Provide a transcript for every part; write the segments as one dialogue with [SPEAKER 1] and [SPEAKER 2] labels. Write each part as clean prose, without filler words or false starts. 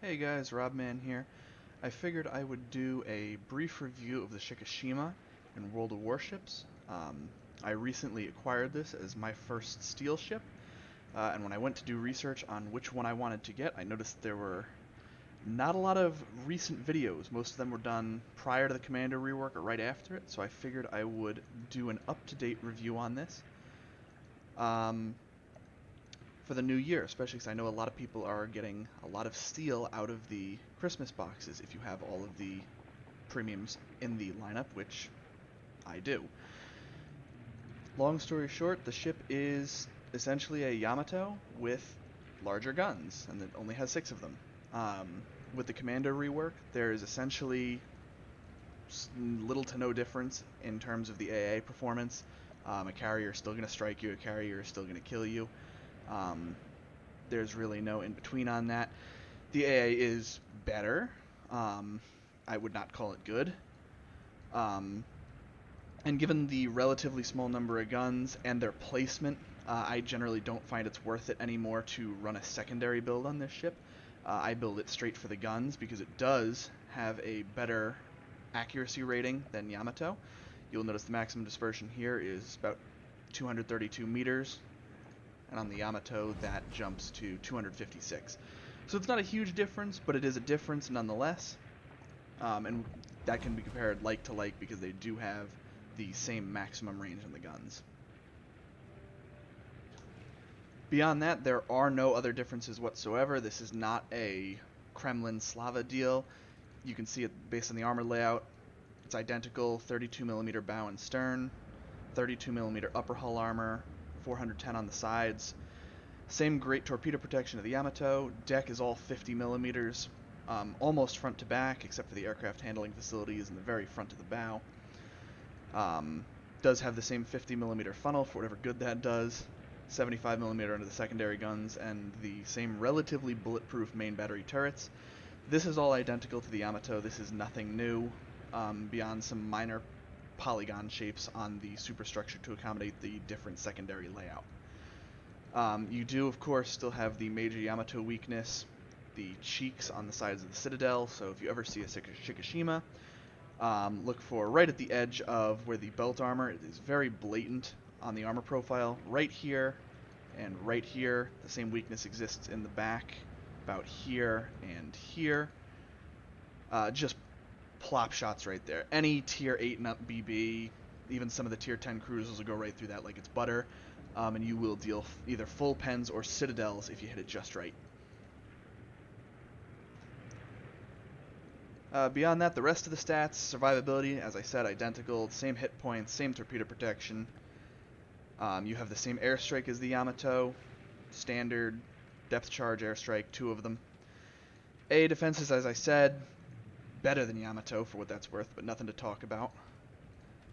[SPEAKER 1] Hey guys, Robman here. I figured I would do a brief review of the Shikishima in World of Warships. I recently acquired this as my first steel ship, and when I went to do research on which one I wanted to get, I noticed there were not a lot of recent videos. Most of them were done prior to the Commander rework or right after it, so I figured I would do an up-to-date review on this. Um, for the new year, especially because I know a lot of people are getting a lot of steel out of the Christmas boxes if you have all of the premiums in the lineup, which I do. Long story short, the ship is essentially a Yamato with larger guns, and it only has 6 of them. With the Commander rework, there is essentially little to no difference in terms of the AA performance. A carrier is still going to strike you, a carrier is still going to kill you. Um, there's really no in between on that. The AA is better. I would not call it good. Um, and given the relatively small number of guns and their placement, I generally don't find it's worth it anymore to run a secondary build on this ship. I build it straight for the guns because it does have a better accuracy rating than Yamato. You'll notice the maximum dispersion here is about 232 meters, and on the Yamato that jumps to 256. So it's not a huge difference, but it is a difference nonetheless. And that can be compared like to like because they do have the same maximum range on the guns. Beyond that, there are no other differences whatsoever. This is not a Kremlin Slava deal. You can see it based on the armor layout. It's identical, 32mm bow and stern, 32mm upper hull armor, 410 on the sides. Same great torpedo protection of the Yamato. Deck is all 50mm, almost front to back, except for the aircraft handling facilities in the very front of the bow. Does have the same 50mm funnel for whatever good that does, 75mm under the secondary guns, and the same relatively bulletproof main battery turrets. This is all identical to the Yamato. This is nothing new, beyond some minor polygon shapes on the superstructure to accommodate the different secondary layout. You do, of course, still have the major Yamato weakness, the cheeks on the sides of the citadel, so if you ever see a Shikishima, look for right at the edge of where the belt armor is very blatant on the armor profile. Right here and right here, the same weakness exists in the back, about here and here. Just plop shots right there. Any tier 8 and up BB, even some of the tier 10 cruisers will go right through that like it's butter. And you will deal either full pens or citadels if you hit it just right. Beyond that, the rest of the stats, survivability, as I said, identical, same hit points, same torpedo protection. You have the same airstrike as the Yamato, standard, depth charge airstrike, 2 of them. A defenses, as I said, better than Yamato for what that's worth, but nothing to talk about.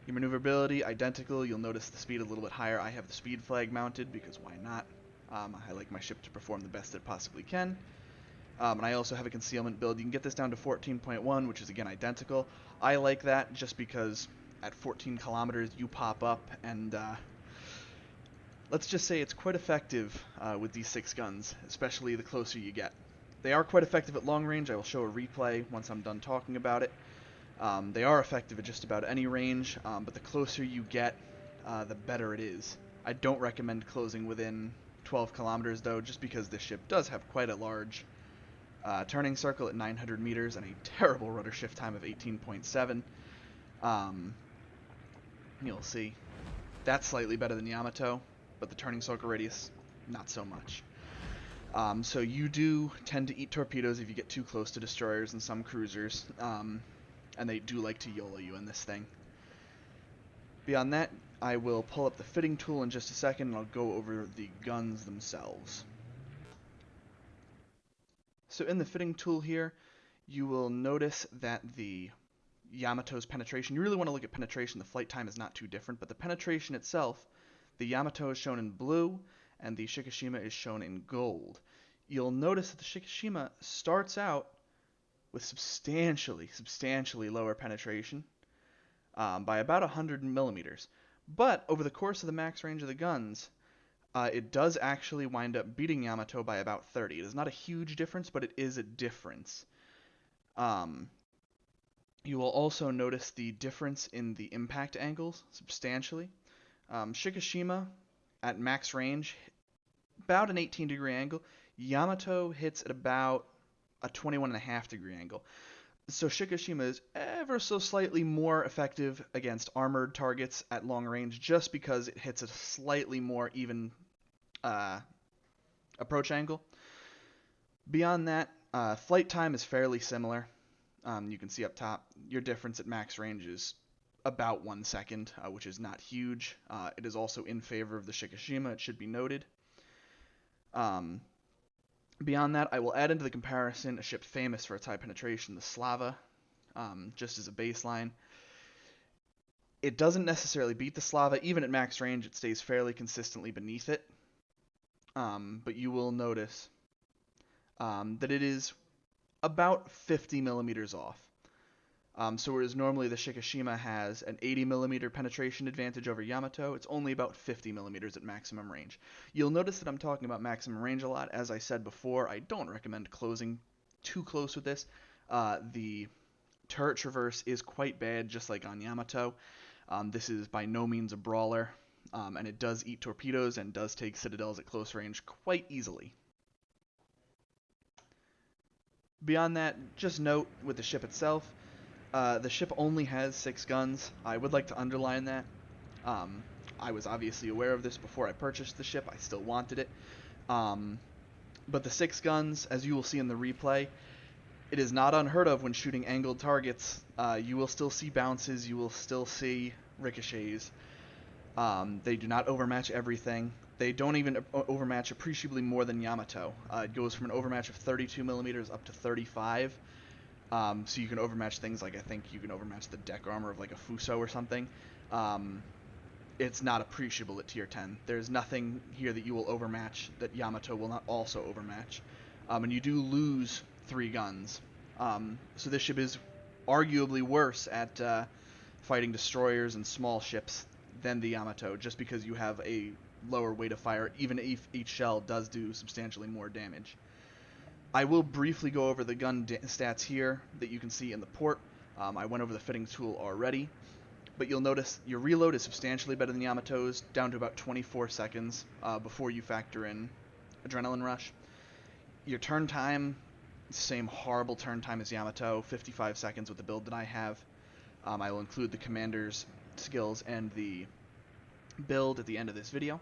[SPEAKER 1] Your maneuverability, identical. You'll notice the speed a little bit higher. I have the speed flag mounted because why not? I like my ship to perform the best it possibly can. And I also have a concealment build. You can get this down to 14.1, which is again identical. I like that just because at 14 kilometers you pop up, and let's just say it's quite effective with these 6 guns, especially the closer you get. They are quite effective at long range. I will show a replay once I'm done talking about it. They are effective at just about any range, but the closer you get, the better it is. I don't recommend closing within 12 kilometers though, just because this ship does have quite a large turning circle at 900 meters and a terrible rudder shift time of 18.7. You'll see. That's slightly better than Yamato, but the turning circle radius, not so much. So you do tend to eat torpedoes if you get too close to destroyers and some cruisers. And they do like to YOLO you in this thing. Beyond that, I will pull up the fitting tool in just a second and I'll go over the guns themselves. So in the fitting tool here, you will notice that the Yamato's penetration, you really want to look at penetration, the flight time is not too different, but the penetration itself, the Yamato is shown in blue and the Shikishima is shown in gold. You'll notice that the Shikishima starts out with substantially lower penetration by about 100 millimeters. But over the course of the max range of the guns, It does actually wind up beating Yamato by about 30. It is not a huge difference, but it is a difference. Um, you will also notice the difference in the impact angles substantially. Shikishima at max range, about an 18-degree angle. Yamato hits at about a 21.5-degree angle. So Shikishima is ever so slightly more effective against armored targets at long range just because it hits a slightly more even approach angle. Beyond that, flight time is fairly similar. You can see up top, your difference at max range is about 1 second, which is not huge. It is also in favor of the Shikishima, it should be noted. Beyond that, I will add into the comparison a ship famous for its high penetration, the Slava, just as a baseline. It doesn't necessarily beat the Slava. Even at max range, it stays fairly consistently beneath it. But you will notice that it is about 50 millimeters off. So whereas normally the Shikishima has an 80 millimeter penetration advantage over Yamato, it's only about 50 millimeters at maximum range. You'll notice that I'm talking about maximum range a lot. As I said before, I don't recommend closing too close with this. The turret traverse is quite bad, just like on Yamato. This is by no means a brawler, and it does eat torpedoes and does take citadels at close range quite easily. Beyond that, just note with the ship itself, the ship only has 6 guns. I would like to underline that. I was obviously aware of this before I purchased the ship. I still wanted it. But the 6 guns, as you will see in the replay, it is not unheard of when shooting angled targets. You will still see bounces. You will still see ricochets. They do not overmatch everything. They don't even overmatch appreciably more than Yamato. It goes from an overmatch of 32 millimeters up to 35. So you can overmatch things like, I think you can overmatch the deck armor of like a Fuso or something. It's not appreciable at tier 10. There's nothing here that you will overmatch that Yamato will not also overmatch. And you do lose 3 guns. So this ship is arguably worse at fighting destroyers and small ships than the Yamato, just because you have a lower weight of fire, even if each shell does do substantially more damage. I will briefly go over the gun stats here that you can see in the port. I went over the fitting tool already, but you'll notice your reload is substantially better than Yamato's, down to about 24 seconds before you factor in Adrenaline Rush. Your turn time, same horrible turn time as Yamato, 55 seconds with the build that I have. I will include the commander's skills and the build at the end of this video.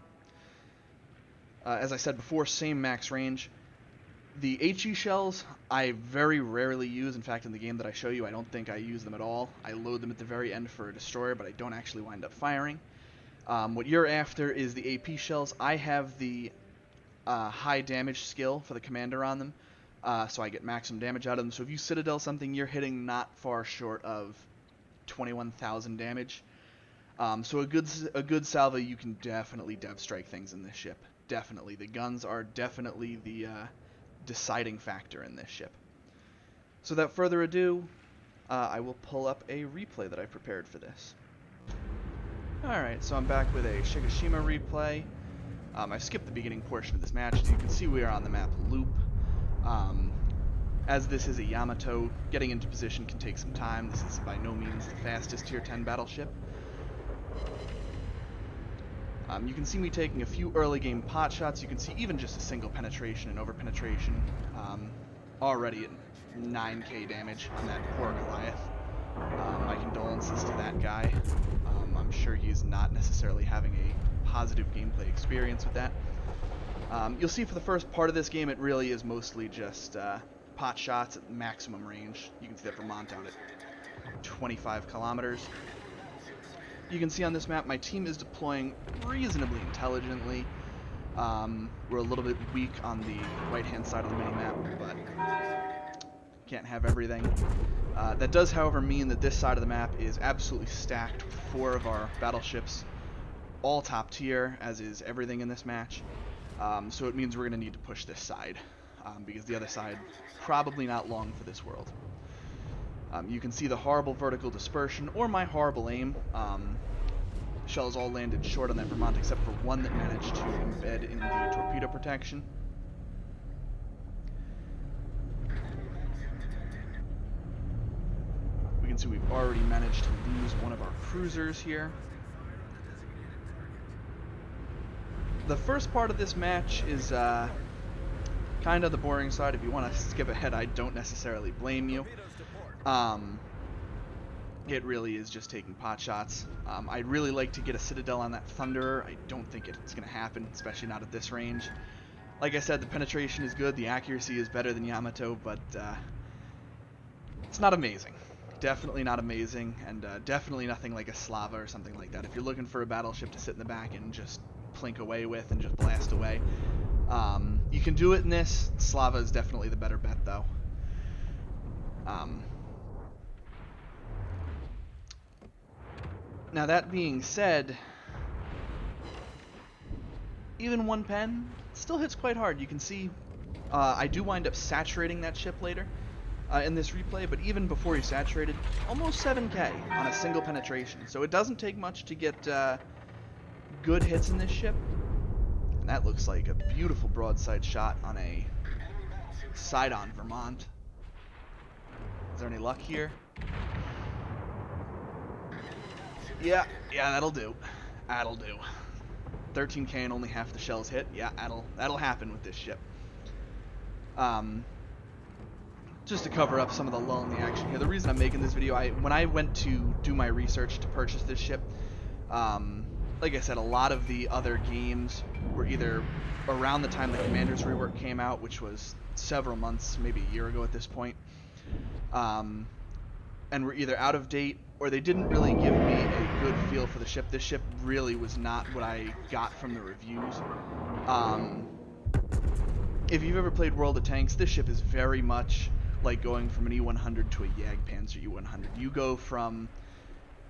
[SPEAKER 1] As I said before, same max range. The HE shells I very rarely use. In fact, in the game that I show you, I don't think I use them at all. I load them at the very end for a destroyer, but I don't actually wind up firing. What you're after is the AP shells. I have the high damage skill for the commander on them, so I get maximum damage out of them. So if you citadel something, you're hitting not far short of 21,000 damage. So a good salvo, you can definitely dev strike things in this ship. Definitely. The guns are definitely the deciding factor in this ship. So without further ado, I will pull up a replay that I prepared for this. Alright, so I'm back with a Shikishima replay. I skipped the beginning portion of this match. As you can see, we are on the map Loop. As this is a Yamato, getting into position can take some time. This is by no means the fastest tier 10 battleship. You can see me taking a few early game pot shots. You can see even just a single penetration and over penetration already at 9k damage on that poor Goliath. My condolences to that guy. I'm sure he's not necessarily having a positive gameplay experience with that. You'll see for the first part of this game it really is mostly just pot shots at maximum range. You can see that for Out at 25 kilometers. You can see on this map my team is deploying reasonably intelligently. We're a little bit weak on the right-hand side of the mini-map, but can't have everything. That does, however, mean that this side of the map is absolutely stacked with 4 of our battleships, all top tier, as is everything in this match. So it means we're going to need to push this side, because the other side, probably not long for this world. You can see the horrible vertical dispersion, or my horrible aim. shells all landed short on that Vermont except for one that managed to embed in the torpedo protection. We can see we've already managed to lose one of our cruisers here. The first part of this match is kind of the boring side. If you want to skip ahead, I don't necessarily blame you. It really is just taking pot shots. I'd really like to get a Citadel on that Thunderer. I don't think it's going to happen, especially not at this range. Like I said, the penetration is good, the accuracy is better than Yamato, but it's not amazing. Definitely not amazing, and definitely nothing like a Slava or something like that. If you're looking for a battleship to sit in the back and just plink away with and just blast away, you can do it in this. Slava is definitely the better bet, though. Now that being said, even one pen still hits quite hard. You can see I do wind up saturating that ship later in this replay, but even before he saturated, almost 7k on a single penetration. So it doesn't take much to get good hits in this ship. And that looks like a beautiful broadside shot on a side-on Vermont. Is there any luck here? Yeah, that'll do. That'll do. 13k and only half the shells hit. Yeah, that'll happen with this ship. Just to cover up some of the lull in the action here. The reason I'm making this video, when I went to do my research to purchase this ship, like I said, a lot of the other games were either around the time the Commander's rework came out, which was several months, maybe a year ago at this point, and were either out of date or they didn't really give me a good feel for the ship. This ship really was not what I got from the reviews. If you've ever played World of Tanks, this ship is very much like going from an E100 to a Jagdpanzer E100. You go from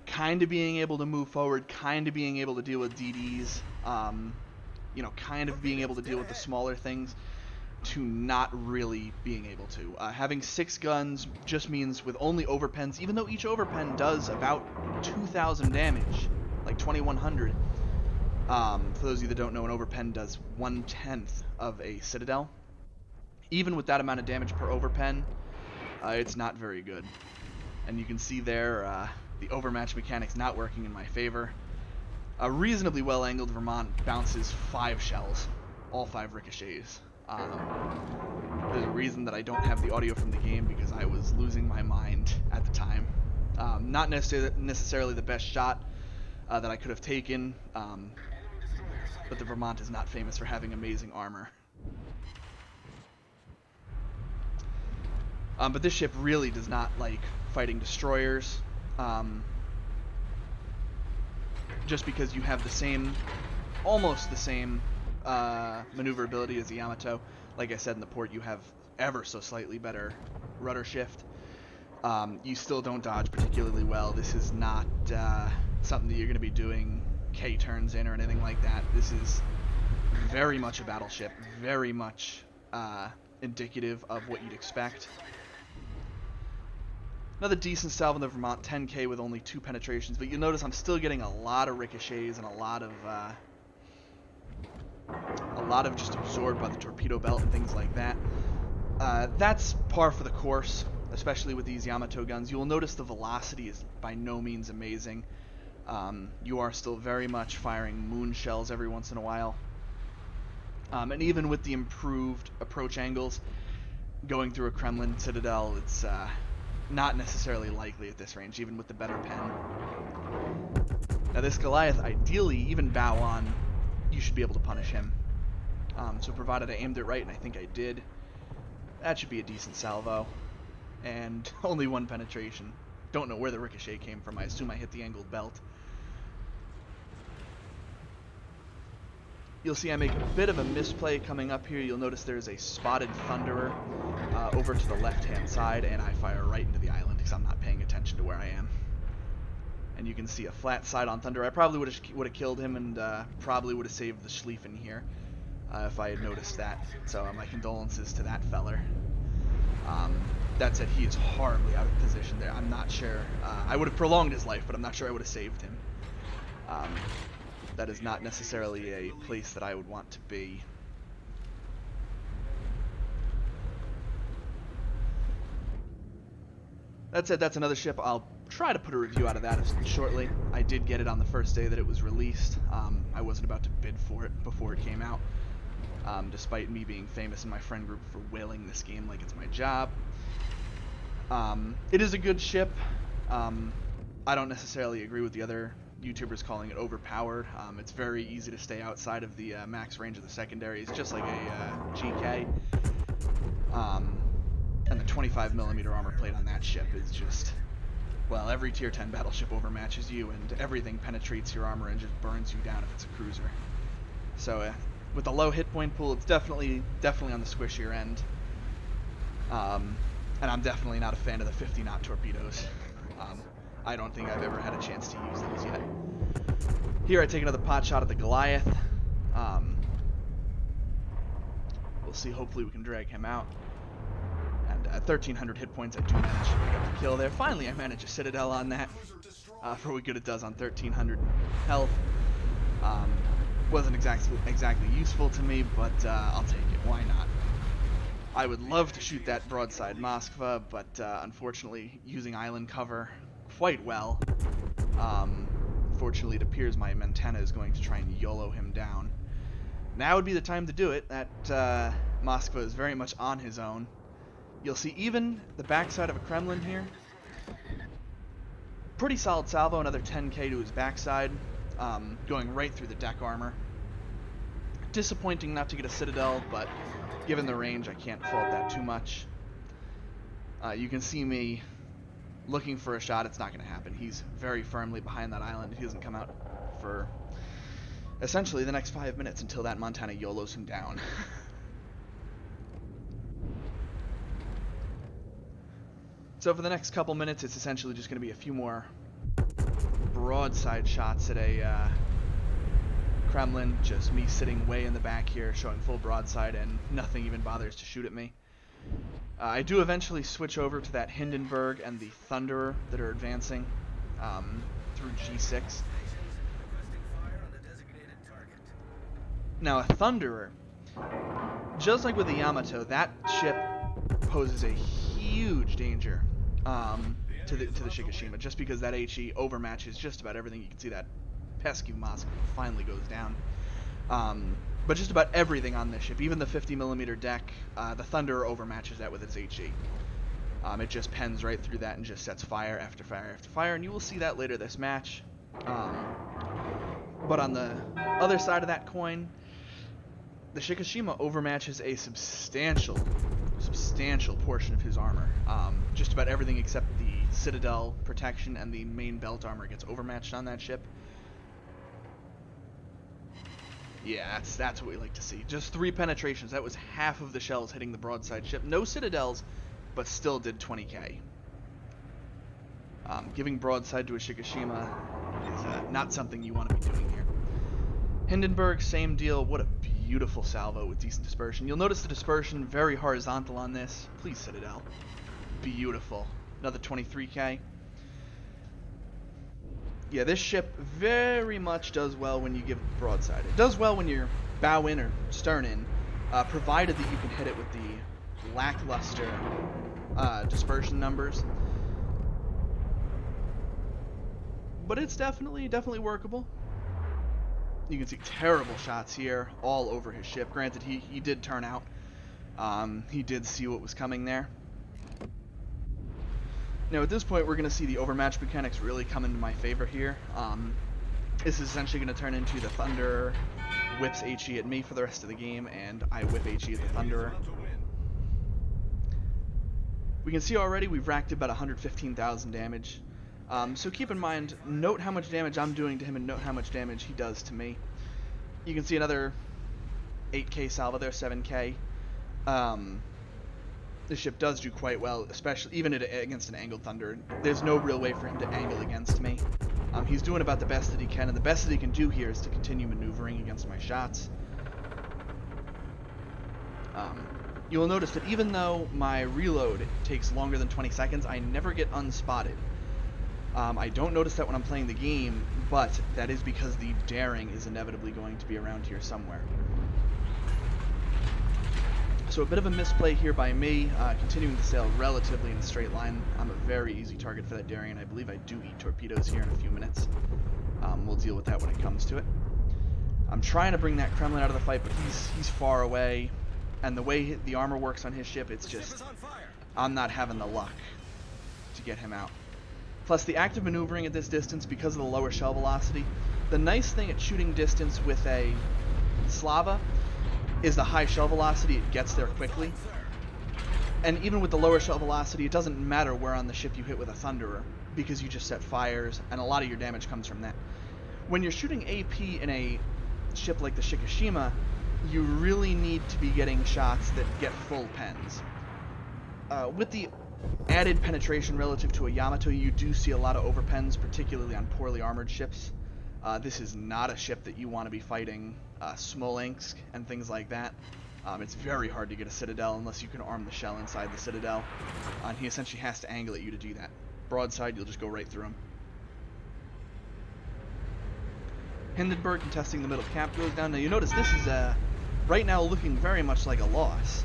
[SPEAKER 1] kind of being able to move forward, kind of being able to deal with DDs, you know, kind of being able to deal with the smaller things, to not really being able to. Having 6 guns just means with only overpens, even though each overpen does about 2,000 damage, like 2,100. For those of you that don't know, an overpen does 1/10 of a Citadel. Even with that amount of damage per overpen, it's not very good. And you can see there, the overmatch mechanics not working in my favor. A reasonably well-angled Vermont bounces 5 shells, all 5 ricochets. There's a reason that I don't have the audio from the game because I was losing my mind at the time. Not necessarily the best shot that I could have taken, but the Vermont is not famous for having amazing armor. But this ship really does not like fighting destroyers, just because you have the same, almost the same maneuverability as the Yamato. Like I said, in the port you have ever so slightly better rudder shift. You still don't dodge particularly well. This is not something that you're going to be doing K turns in or anything like that. This is very much a battleship, very much indicative of what you'd expect. Another decent salve in the Vermont, 10k with only 2 penetrations, but you'll notice I'm still getting a lot of ricochets and a lot of just absorbed by the torpedo belt and things like that. That's par for the course, especially with these Yamato guns. You will notice the velocity is by no means amazing. You are still very much firing moon shells every once in a while. And even with the improved approach angles, going through a Kremlin Citadel, it's not necessarily likely at this range, even with the better pen. Now this Goliath, ideally, even bow on, you should be able to punish him. So provided I aimed it right, and I think I did, that should be a decent salvo. And only 1 penetration. Don't know where the ricochet came from. I assume I hit the angled belt. You'll see I make a bit of a misplay coming up here. You'll notice there's a spotted Thunderer over to the left-hand side, and I fire right into the island because I'm not paying attention to where I am. And you can see a flat side on Thunderer. I probably would have killed him and probably would have saved the Schlieffen here if I had noticed that. So my condolences to that feller. That said, he is horribly out of position there. I'm not sure. I would have prolonged his life, but I'm not sure I would have saved him. Um, that is not necessarily a place that I would want to be. That said, that's another ship. I'll try to put a review out of that shortly. I did get it on the first day that it was released. I wasn't about to bid for it before it came out, despite me being famous in my friend group for whaling this game like it's my job. It is a good ship. I don't necessarily agree with the other YouTubers calling it overpowered. It's very easy to stay outside of the max range of the secondaries, just like a GK. And the 25mm armor plate on that ship is just, well, every Tier 10 battleship overmatches you, and everything penetrates your armor and just burns you down if it's a cruiser. So with a low hit point pool, it's definitely on the squishier end. And I'm definitely not a fan of the 50-knot torpedoes. I don't think I've ever had a chance to use those yet. Here I take another pot shot at the Goliath. We'll see, hopefully we can drag him out. And at 1300 hit points, I do manage to pick up the kill there. Finally, I manage a Citadel on that, for what good it does on 1300 health. Wasn't exactly useful to me, but I'll take it. Why not? I would love to shoot that broadside Moskva, but unfortunately, using island cover quite well. Fortunately, it appears my Montana is going to try and YOLO him down. Now would be the time to do it. That Moskva is very much on his own. You'll see even the backside of a Kremlin here. Pretty solid salvo, another 10k to his backside, going right through the deck armor. Disappointing not to get a Citadel, but given the range, I can't fault that too much. You can see me looking for a shot. It's not going to happen. He's very firmly behind that island. He doesn't come out for essentially the next 5 minutes until that Montana YOLOs him down. So for the next couple minutes, it's essentially just going to be a few more broadside shots at a Kremlin. Just me sitting way in the back here, showing full broadside, and nothing even bothers to shoot at me. I do eventually switch over to that Hindenburg and the Thunderer that are advancing through G6. Now a Thunderer, just like with the Yamato, that ship poses a huge danger to the Shikishima, just because that HE overmatches just about everything. You can see that pesky Moskva finally goes down. But just about everything on this ship, even the 50mm deck, the Thunderer overmatches that with its HE. It just pens right through that and just sets fire after fire after fire, and you will see that later this match. But on the other side of that coin, the Shikishima overmatches a substantial portion of his armor. Just about everything except the Citadel protection and the main belt armor gets overmatched on that ship. Yeah, that's what we like to see. Just 3 penetrations. That was half of the shells hitting the broadside ship. No Citadels, but still did 20k. Giving broadside to a Shikishima is not something you want to be doing here. Hindenburg, same deal. What a beautiful salvo with decent dispersion. You'll notice the dispersion very horizontal on this. Please, Citadel. Beautiful. Another 23k. Yeah, this ship very much does well when you give broadside. It does well when you're bow in or stern in, provided that you can hit it with the lackluster dispersion numbers. But it's definitely workable. You can see terrible shots here all over his ship. Granted, he did turn out. He did see what was coming there. Now at this point, we're going to see the overmatch mechanics really come into my favor here. This is essentially going to turn into the Thunderer whips HE at me for the rest of the game, and I whip HE at the Thunderer. We can see already we've racked about 115,000 damage. So keep in mind, note how much damage I'm doing to him and note how much damage he does to me. You can see another 8k salvo there, 7k. This ship does do quite well, especially even against an angled Thunder. There's no real way for him to angle against me. He's doing about the best that he can, and the best that he can do here is to continue maneuvering against my shots. You will notice that even though my reload takes longer than 20 seconds, I never get unspotted. I don't notice that when I'm playing the game, but that is because the daring is inevitably going to be around here somewhere. So a bit of a misplay here by me, continuing to sail relatively in a straight line. I'm a very easy target for that daring, and I believe I do eat torpedoes here in a few minutes. We'll deal with that when it comes to it. I'm trying to bring that Kremlin out of the fight, but he's far away, and the way the armor works on his ship, it's just, I'm not having the luck to get him out. Plus, the active maneuvering at this distance, because of the lower shell velocity, the nice thing at shooting distance with a Slava is the high shell velocity. It gets there quickly. And even with the lower shell velocity, it doesn't matter where on the ship you hit with a Thunderer, because you just set fires, and a lot of your damage comes from that. When you're shooting AP in a ship like the Shikishima, you really need to be getting shots that get full pens. With the added penetration relative to a Yamato, you do see a lot of overpens, particularly on poorly armored ships. This is not a ship that you want to be fighting Smolensk and things like that. It's very hard to get a Citadel unless you can arm the shell inside the Citadel. And he essentially has to angle at you to do that. Broadside, you'll just go right through him. Hindenburg contesting the middle cap goes down. Now you notice this is right now looking very much like a loss.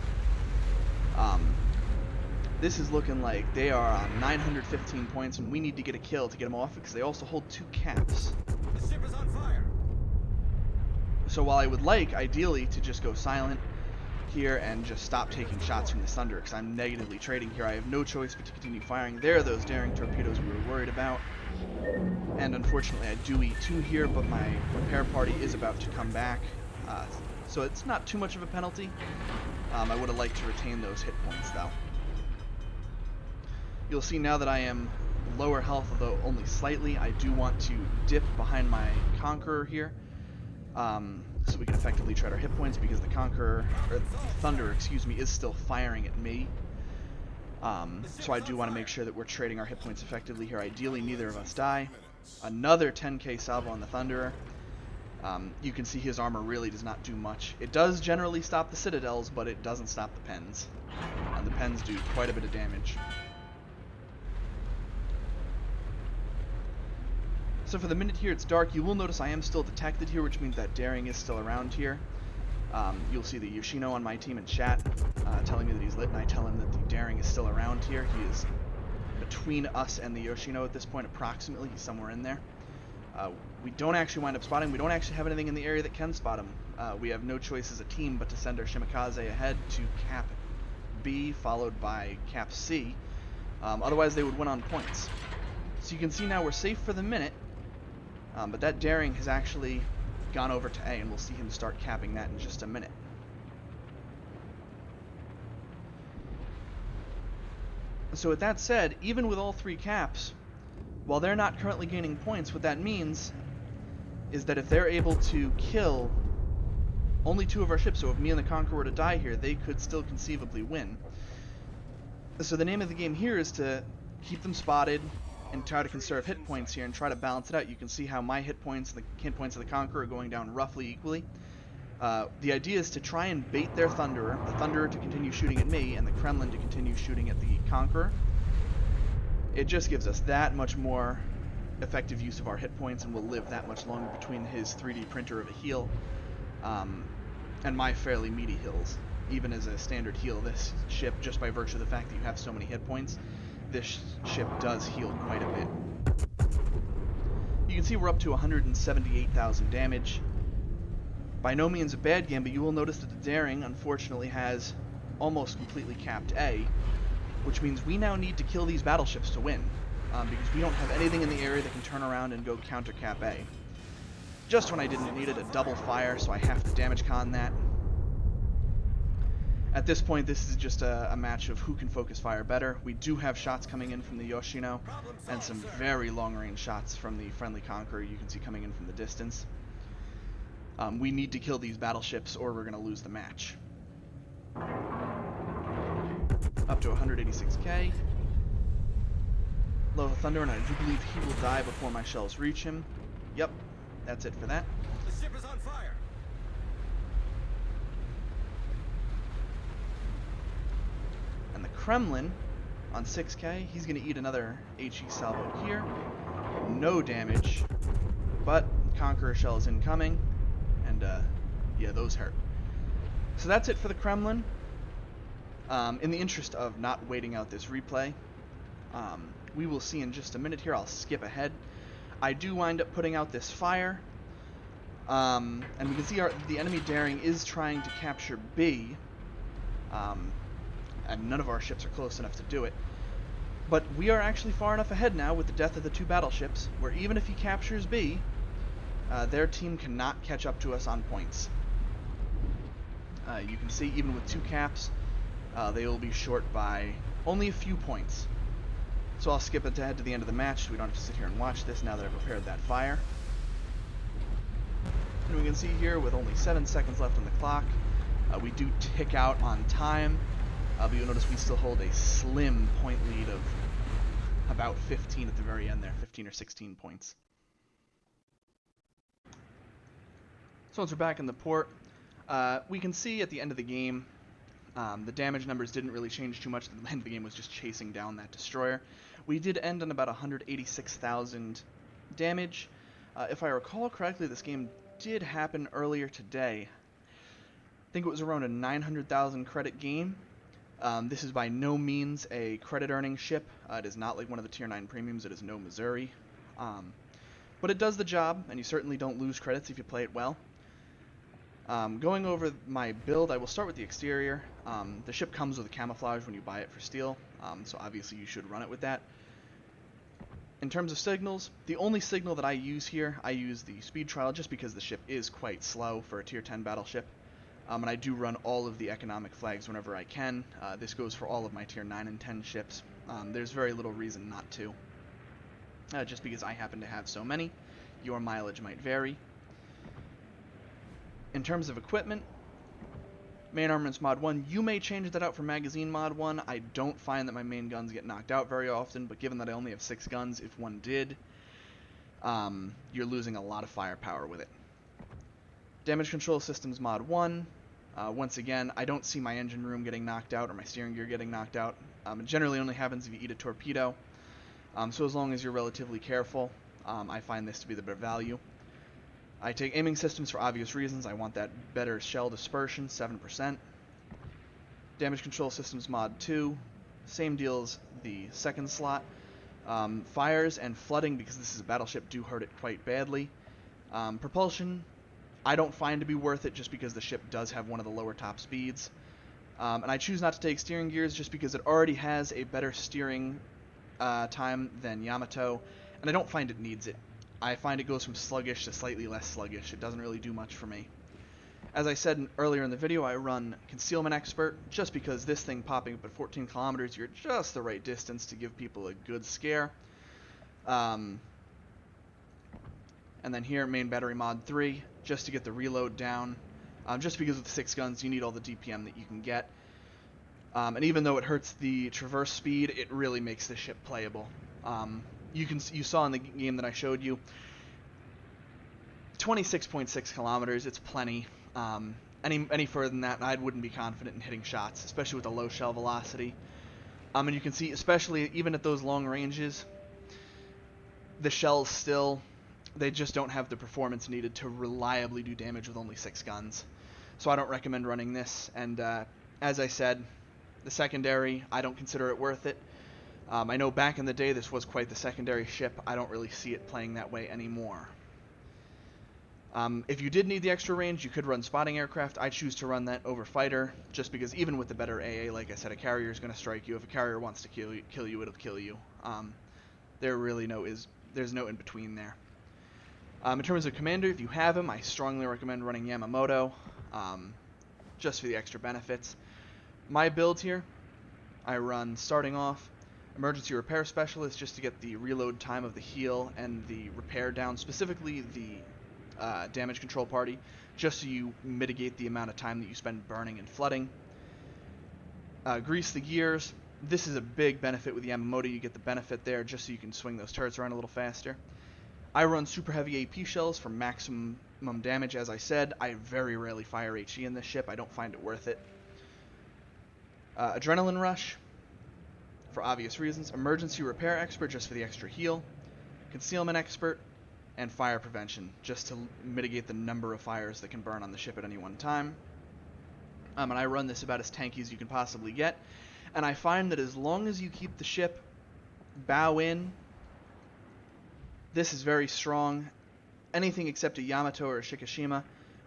[SPEAKER 1] This is looking like they are on 915 points, and we need to get a kill to get them off because they also hold 2 caps.
[SPEAKER 2] The ship is on fire.
[SPEAKER 1] So while I would like, ideally, to just go silent here and just stop taking shots from the Thunder, because I'm negatively trading here, I have no choice but to continue firing. There are those daring torpedoes we were worried about. And unfortunately, I do eat 2 here, but my repair party is about to come back. So it's not too much of a penalty. I would have liked to retain those hit points, though. You'll see now that I am lower health, although only slightly. I do want to dip behind my Conqueror here, so we can effectively trade our hit points, because the Conqueror, or the Thunder, excuse me, is still firing at me. So I do want to make sure that we're trading our hit points effectively here. Ideally, neither of us die. Another 10k salvo on the Thunderer. You can see his armor really does not do much. It does generally stop the Citadels, but it doesn't stop the Pens. And the Pens do quite a bit of damage. So for the minute here, it's dark. You will notice I am still detected here, which means that daring is still around here. You'll see the Yoshino on my team in chat telling me that he's lit, and I tell him that the daring is still around here. He is between us and the Yoshino at this point, approximately. He's somewhere in there. We don't actually wind up spotting. We don't actually have anything in the area that can spot him. We have no choice as a team but to send our Shimikaze ahead to Cap B, followed by Cap C. Otherwise, they would win on points. So you can see now we're safe for the minute. But that daring has actually gone over to A, and we'll see him start capping that in just a minute. So with that said, even with all 3 caps, while they're not currently gaining points, what that means is that if they're able to kill only 2 of our ships, so if me and the Conqueror were to die here, they could still conceivably win. So the name of the game here is to keep them spotted and try to conserve hit points here and try to balance it out. You can see how my hit points and the hit points of the Conqueror are going down roughly equally. The idea is to try and bait their Thunderer, the Thunderer to continue shooting at me, and the Kremlin to continue shooting at the Conqueror. It just gives us that much more effective use of our hit points, and we'll live that much longer between his 3D printer of a heal and my fairly meaty heals. Even as a standard heal, this ship, just by virtue of the fact that you have so many hit points, this ship does heal quite a bit. You can see we're up to 178,000 damage. By no means a bad game, but you will notice that the daring, unfortunately, has almost completely capped A, which means we now need to kill these battleships to win, because we don't have anything in the area that can turn around and go counter cap A. Just when I didn't need it, a double fire, so I have to damage con that. At this point, this is just a match of who can focus fire better. We do have shots coming in from the Yoshino, and some very long-range shots from the friendly Conqueror you can see coming in from the distance. We need to kill these battleships, or we're going to lose the match. Up to 186k. Low Thunder, and I do believe he will die before my shells reach him. Yep, that's it for that.
[SPEAKER 2] The ship is on fire.
[SPEAKER 1] And the Kremlin, on 6K. He's going to eat another HE salvo here. No damage, but Conqueror Shell is incoming, and yeah, those hurt. So that's it for the Kremlin. In the interest of not waiting out this replay, we will see in just a minute here. I'll skip ahead. I do wind up putting out this fire, and we can see the enemy daring is trying to capture B, and none of our ships are close enough to do it. But we are actually far enough ahead now with the death of the 2 battleships, where even if he captures B, their team cannot catch up to us on points. You can see even with 2 caps, they will be short by only a few points. So I'll skip ahead to the end of the match so we don't have to sit here and watch this now that I've prepared that fire. And we can see here with only 7 seconds left on the clock, we do tick out on time, but you'll notice we still hold a slim point lead of about 15 at the very end there, 15 or 16 points. So once we're back in the port, we can see at the end of the game, the damage numbers didn't really change too much. The end of the game was just chasing down that destroyer. We did end on about 186,000 damage. If I recall correctly, this game did happen earlier today. I think it was around a 900,000 credit game. This is by no means a credit earning ship. It is not like one of the Tier 9 premiums. It is no Missouri. But it does the job, and you certainly don't lose credits if you play it well. Going over my build, I will start with the exterior. The ship comes with a camouflage when you buy it for steel, so obviously you should run it with that. In terms of signals, the only signal that I use here, I use the speed trial just because the ship is quite slow for a Tier 10 battleship. And I do run all of the economic flags whenever I can. This goes for all of my Tier 9 and 10 ships. There's very little reason not to. Just because I happen to have so many. Your mileage might vary. In terms of equipment, main armaments mod 1, you may change that out for magazine mod 1. I don't find that my main guns get knocked out very often, but given that I only have 6 guns, if one did, you're losing a lot of firepower with it. Damage control systems mod 1, once again, I don't see my engine room getting knocked out or my steering gear getting knocked out. It generally only happens if you eat a torpedo, so as long as you're relatively careful, I find this to be the better value. I take aiming systems for obvious reasons. I want that better shell dispersion, 7%. Damage control systems mod 2, same deal as the second slot. Fires and flooding, because this is a battleship, do hurt it quite badly. Propulsion, I don't find to be worth it just because the ship does have one of the lower top speeds. And I choose not to take steering gears just because it already has a better steering time than Yamato, and I don't find it needs it. I find it goes from sluggish to slightly less sluggish. It doesn't really do much for me. As I said earlier in the video, I run Concealment Expert just because this thing popping up at 14 kilometers, you're just the right distance to give people a good scare. And then here, main battery mod 3, just to get the reload down. Just because with the 6 guns, you need all the DPM that you can get. And even though it hurts the traverse speed, it really makes the ship playable. You saw in the game that I showed you, 26.6 kilometers, it's plenty. Any further than that, I wouldn't be confident in hitting shots, especially with a low shell velocity. And you can see, especially even at those long ranges, the shells still, they just don't have the performance needed to reliably do damage with only 6 guns. So I don't recommend running this, and as I said, the secondary, I don't consider it worth it. I know back in the day this was quite the secondary ship. I don't really see it playing that way anymore. If you did need the extra range, you could run spotting aircraft. I choose to run that over fighter, just because even with the better AA, like I said, a carrier is going to strike you. If a carrier wants to kill you, it'll kill you. There's no in between there. In terms of commander, if you have him, I strongly recommend running Yamamoto, just for the extra benefits. My build here, I run starting off Emergency Repair Specialist just to get the reload time of the heal and the repair down, specifically the damage control party, just so you mitigate the amount of time that you spend burning and flooding. Grease the gears. This is a big benefit with Yamamoto. You get the benefit there just so you can swing those turrets around a little faster. I run super heavy AP shells for maximum damage. As I said, I very rarely fire HE in this ship. I don't find it worth it. Adrenaline Rush. for obvious reasons. Emergency repair expert, just for the extra heal. Concealment expert, and fire prevention, just to mitigate the number of fires that can burn on the ship at any one time. And I run this about as tanky as you can possibly get. And I find that as long as you keep the ship bow in, this is very strong. Anything except a Yamato or a Shikishima,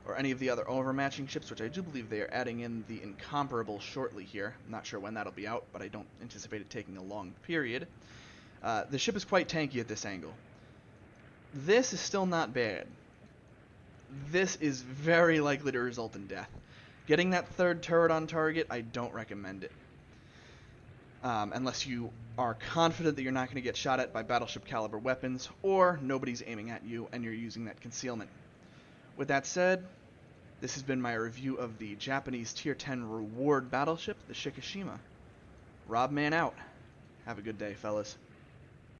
[SPEAKER 1] or any of the other overmatching ships, which I do believe they are adding in the Incomparable shortly here. I'm not sure when that'll be out, but I don't anticipate it taking a long period. The ship is quite tanky at this angle. This is still not bad. This is very likely to result in death. Getting that third turret on target, I don't recommend it. Unless you are confident that you're not going to get shot at by battleship caliber weapons, or nobody's aiming at you and you're using that concealment. With that said, this has been my review of the Japanese Tier 10 reward battleship, the Shikishima. Robman out. Have a good day, fellas.